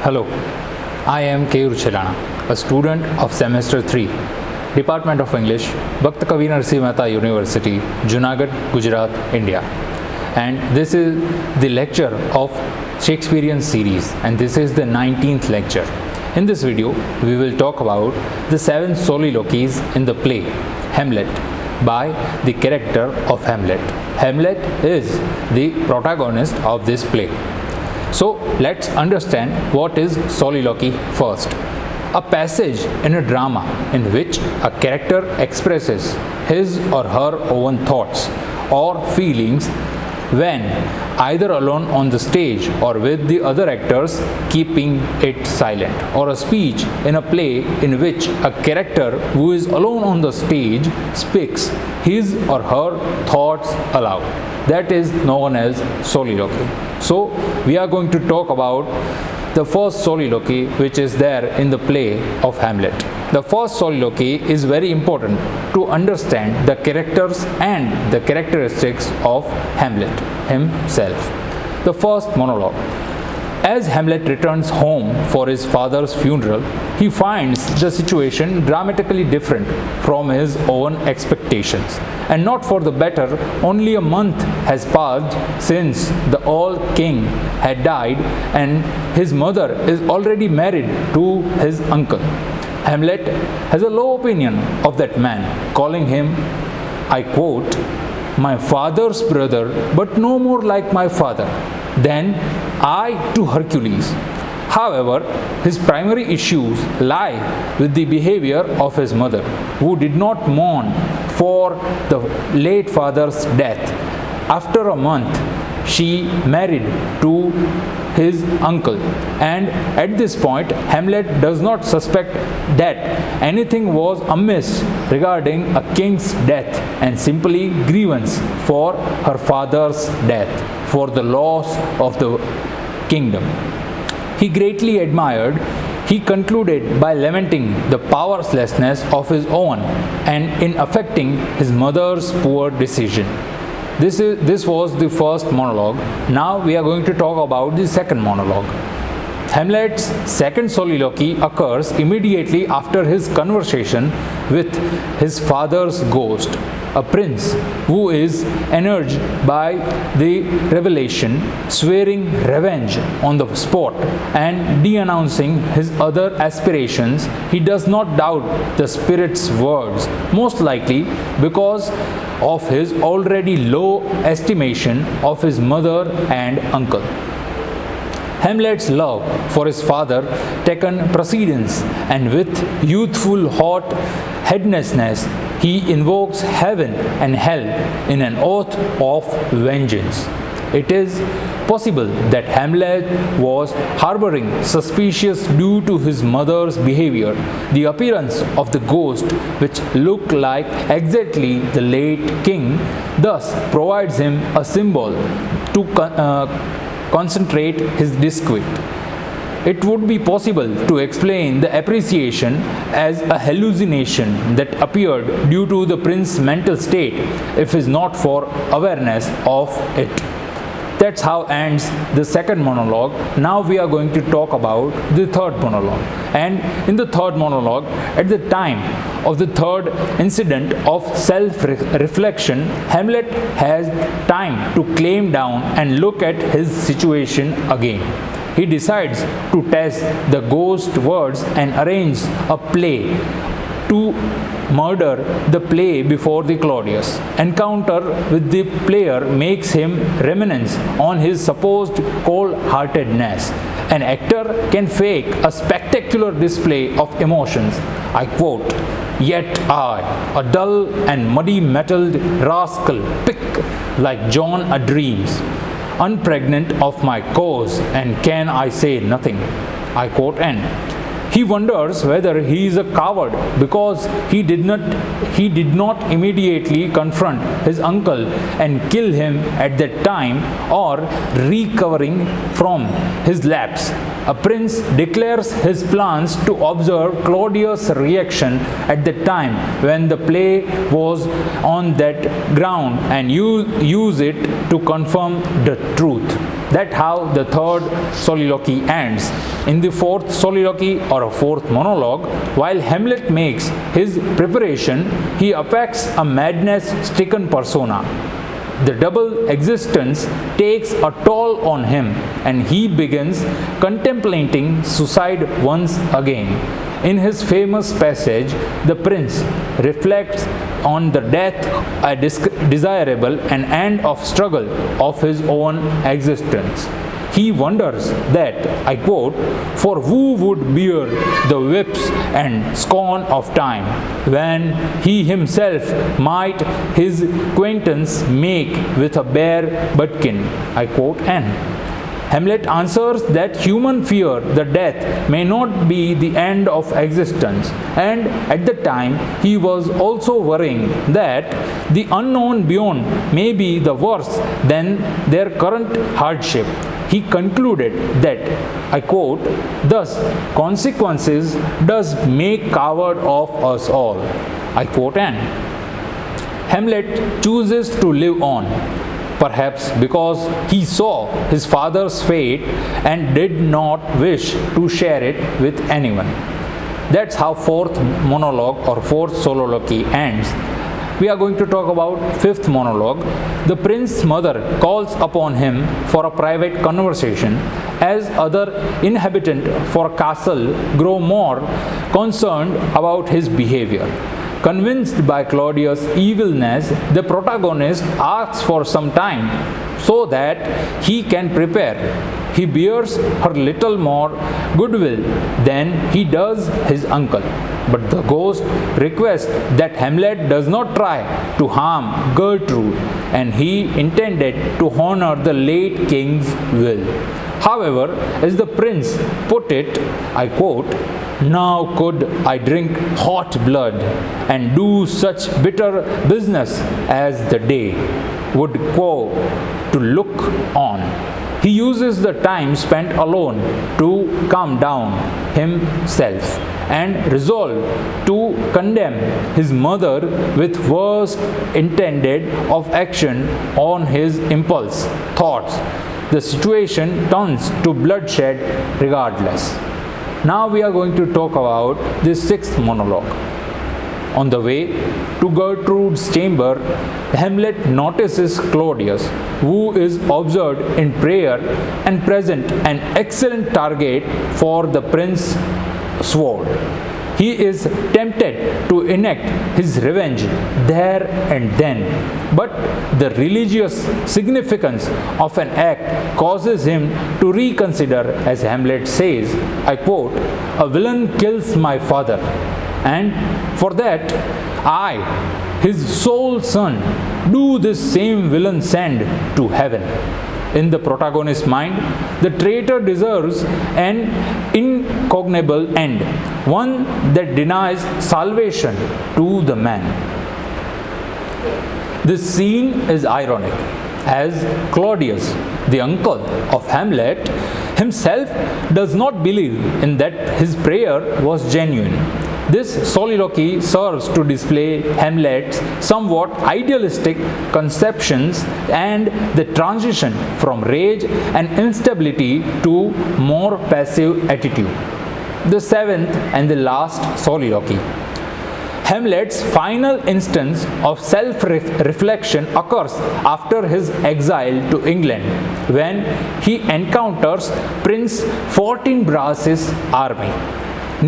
Hello, I am Keyur Chelana, a student of semester 3, Department of English, Bhakt Kavi Narsi Mehta University, Junagadh, Gujarat, India. And this is the lecture of Shakespearean series, and this is the 19th lecture. In this video, we will talk about the 7 soliloquies in the play Hamlet by the character of Hamlet. Hamlet is the protagonist of this play. So let's understand what is soliloquy first. A passage in a drama in which a character expresses his or her own thoughts or feelings when either alone on the stage or with the other actors keeping it silent, or a speech in a play in which a character who is alone on the stage speaks his or her thoughts aloud. That is known as soliloquy. So we are going to talk about the first soliloquy which is there in the play of Hamlet. The first soliloquy is very important to understand the characters and the characteristics of Hamlet himself. The first monologue. As Hamlet returns home for his father's funeral, he finds the situation dramatically different from his own expectations. And not for the better, only a month has passed since the old king had died and his mother is already married to his uncle. Hamlet has a low opinion of that man, calling him, I quote, my father's brother, but no more like my father than I to Hercules. However, his primary issues lie with the behavior of his mother, who did not mourn for the late father's death. After a month, she married to his uncle, and at this point Hamlet does not suspect that anything was amiss regarding a king's death and simply grievance for her father's death, for the loss of the kingdom he greatly admired. He concluded by lamenting the powerlessness of his own and in affecting his mother's poor decision. This was the first monologue. Now we are going to talk about the second monologue. Hamlet's second soliloquy occurs immediately after his conversation with his father's ghost, a prince who is enraged by the revelation, swearing revenge on the spot and denouncing his other aspirations. He does not doubt the spirit's words, most likely because of his already low estimation of his mother and uncle. Hamlet's love for his father taken precedence, and with youthful hot-headedness he invokes heaven and hell in an oath of vengeance. It is possible that Hamlet was harboring suspicions due to his mother's behavior. The appearance of the ghost, which looked like exactly the late king, thus provides him a symbol to concentrate his disquiet. It would be possible to explain the appreciation as a hallucination that appeared due to the prince's mental state, if it is not for awareness of it. That's how ends the second monologue. Now we are going to talk about the third monologue. And in the third monologue, at the time of the third incident of self-reflection, Hamlet has time to calm down and look at his situation again. He decides to test the ghost words and arrange a play to murder the play before the Claudius. Encounter with the player makes him reminisce on his supposed cold-heartedness. An actor can fake a spectacular display of emotions. I quote, yet I, a dull and muddy-mettled rascal, pick like John a dreams, unpregnant of my cause, and can I say nothing? I quote N. He wonders whether he is a coward because he did not immediately confront his uncle and kill him at that time, or recovering from his lapse. A prince declares his plans to observe Claudius' reaction at the time when the play was on that ground and use it to confirm the truth. That's how the third soliloquy ends. In the fourth soliloquy or a fourth monologue, while Hamlet makes his preparation, he affects a madness-stricken persona. The double existence takes a toll on him, and he begins contemplating suicide once again. In his famous passage, the prince reflects on the death, a desirable and end of struggle of his own existence. He wonders that, I quote, "For who would bear the whips and scorn of time, when he himself might his acquaintance make with a bare bumpkin?" I quote N. Hamlet answers that human fear the death may not be the end of existence, and at the time he was also worrying that the unknown beyond may be the worse than their current hardship. He concluded that, I quote, "Thus consequences does make coward of us all." I quote N. Hamlet chooses to live on, perhaps because he saw his father's fate and did not wish to share it with anyone. That's how fourth monologue or fourth soliloquy ends. We are going to talk about fifth monologue. The prince's mother calls upon him for a private conversation, as other inhabitants for castle grow more concerned about his behavior. Convinced by Claudius' evilness, the protagonist asks for some time so that he can prepare. He bears her little more goodwill than he does his uncle. But the ghost requests that Hamlet does not try to harm Gertrude, and he intended to honor the late king's will. However, as the prince put it, I quote, "Now could I drink hot blood and do such bitter business as the day would go to look on." He uses the time spent alone to calm down himself and resolve to condemn his mother with worst intended of action on his impulse thoughts. The situation turns to bloodshed regardless. Now we are going to talk about the sixth monologue. On the way to Gertrude's chamber, Hamlet notices Claudius, who is observed in prayer and present an excellent target for the prince's sword. He is tempted to enact his revenge there and then, but the religious significance of an act causes him to reconsider, as Hamlet says, I quote, "A villain kills my father, and for that I, his sole son, do this same villain send to heaven." In the protagonist's mind, the traitor deserves an incognible end, one that denies salvation to the man. This scene is ironic, as Claudius, the uncle of Hamlet, himself does not believe in that his prayer was genuine. This soliloquy serves to display Hamlet's somewhat idealistic conceptions and the transition from rage and instability to more passive attitude. The seventh and the last soliloquy. Hamlet's final instance of self-reflection occurs after his exile to England, when he encounters Prince Fortinbras's army.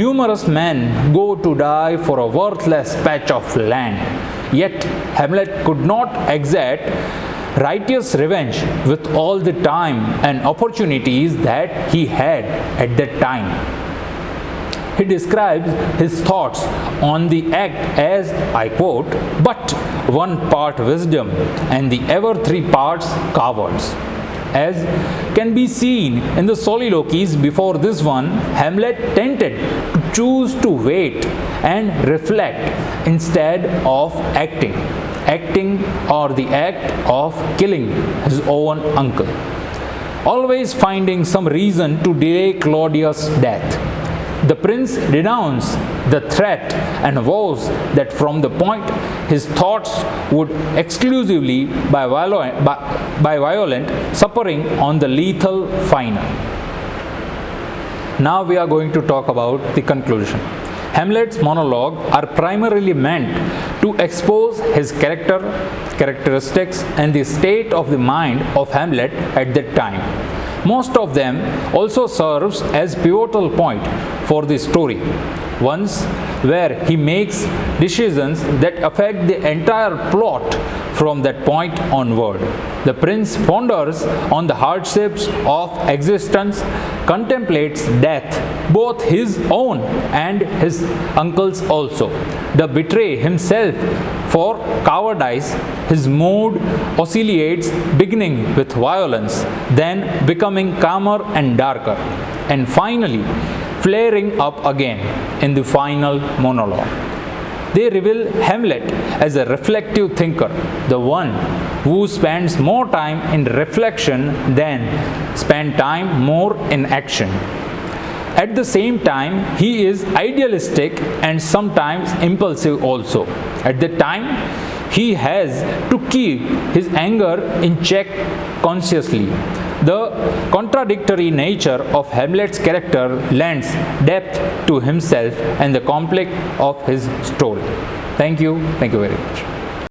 Numerous men go to die for a worthless patch of land, yet Hamlet could not exact righteous revenge with all the time and opportunities that he had at that time. He describes his thoughts on the act as, I quote, "but one part wisdom and the other three parts cowards." As can be seen in the soliloquies before this one, Hamlet tended to choose to wait and reflect instead of acting or the act of killing his own uncle, always finding some reason to delay Claudius' death. the prince denounced the threat and vows that from the point his thoughts would exclusively by violent suffering on the lethal final. Now we are going to talk about the conclusion. Hamlet's monologues are primarily meant to expose his character, characteristics, and the state of the mind of Hamlet at that time. Most of them also serves as pivotal point for the story, ones where he makes decisions that affect the entire plot from that point onward. The prince ponders on the hardships of existence, contemplates death, both his own and his uncle's also. The betray himself for cowardice, his mood oscillates, beginning with violence, then becoming calmer and darker, and finally flaring up again in the final monologue. They reveal Hamlet as a reflective thinker, the one who spends more time in reflection than spend time more in action. At the same time, he is idealistic and sometimes impulsive also. At the time, he has to keep his anger in check consciously. The contradictory nature of Hamlet's character lends depth to himself and the conflict of his story. Thank you very much.